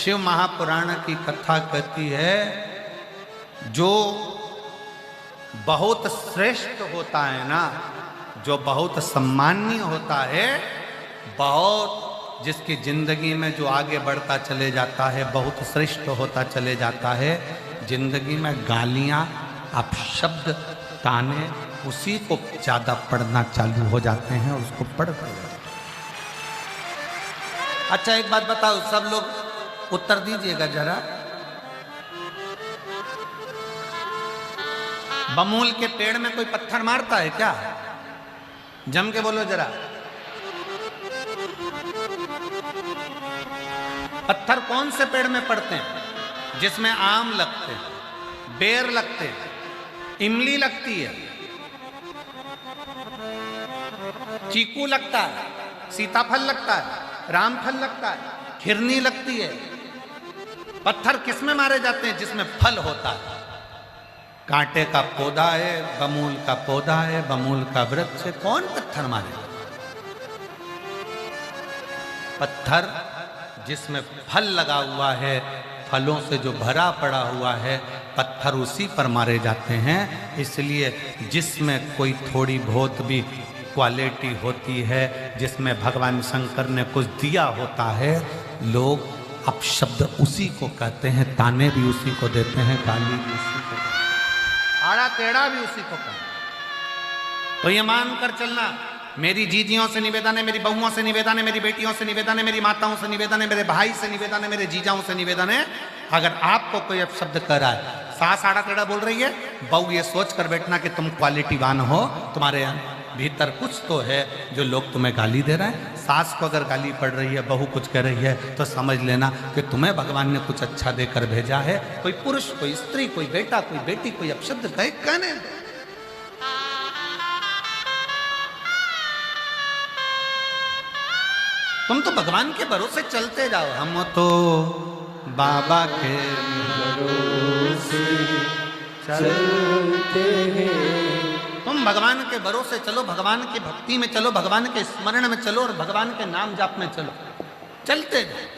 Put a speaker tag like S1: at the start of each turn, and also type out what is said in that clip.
S1: शिव महापुराण की कथा कहती है, जो बहुत श्रेष्ठ होता है ना, जो बहुत सम्माननीय होता है, बहुत जिसकी जिंदगी में जो आगे बढ़ता चले जाता है, बहुत श्रेष्ठ होता चले जाता है, जिंदगी में गालियां, अपशब्द, ताने उसी को ज्यादा पढ़ना चालू हो जाते हैं और उसको पढ़ते हैं। अच्छा एक बात बताओ, सब लोग उत्तर दीजिएगा जरा। बमूल के पेड़ में कोई पत्थर मारता है क्या? जम के बोलो जरा। पत्थर कौन से पेड़ में पड़ते हैं? जिसमें आम लगते हैं, बेर लगते हैं, इमली लगती है, चीकू लगता है, सीताफल लगता है, रामफल लगता है, खिरनी लगती है। पत्थर किसमें मारे जाते हैं? जिसमें फल होता है। कांटे का पौधा है, बमूल का पौधा है, बमूल का वृक्ष है, कौन पत्थर मारे? पत्थर जिसमें फल लगा हुआ है, फलों से जो भरा पड़ा हुआ है, पत्थर उसी पर मारे जाते हैं। इसलिए जिसमें कोई थोड़ी बहुत भी क्वालिटी होती है, जिसमें भगवान शंकर ने कुछ दिया होता है, लोग अपशब्द उसी को कहते हैं, ताने भी उसी को देते हैं, गाली भी उसी को, आड़ा टेढ़ा भी उसी को कहते हैं। तो ये मान कर चलना, मेरी जीजियों से निवेदन है, मेरी बहुओं से निवेदन है, मेरी बेटियों से निवेदन है, मेरी माताओं से निवेदन है, मेरे भाई से निवेदन है, मेरे जीजाओं से निवेदन है, अगर आपको कोई अपशब्द कर रहा है, सास आड़ा टेढ़ा बोल रही है, बहू ये सोच कर बैठना कि तुम क्वालिटीवान हो, तुम्हारे भीतर कुछ तो है जो लोग तुम्हें गाली दे रहे हैं। सास को अगर गाली पड़ रही है, बहू कुछ कह रही है, तो समझ लेना कि तुम्हें भगवान ने कुछ अच्छा देकर भेजा है। कोई पुरुष, कोई स्त्री, कोई बेटा, कोई बेटी, कोई अपशब्द कहे, कहने दो। तुम तो भगवान के भरोसे चलते जाओ। हम तो बाबा के भरोसे चलते हैं। तुम भगवान के भरोसे चलो, भगवान की भक्ति में चलो, भगवान के स्मरण में चलो और भगवान के नाम जाप में चलो, चलते जाओ।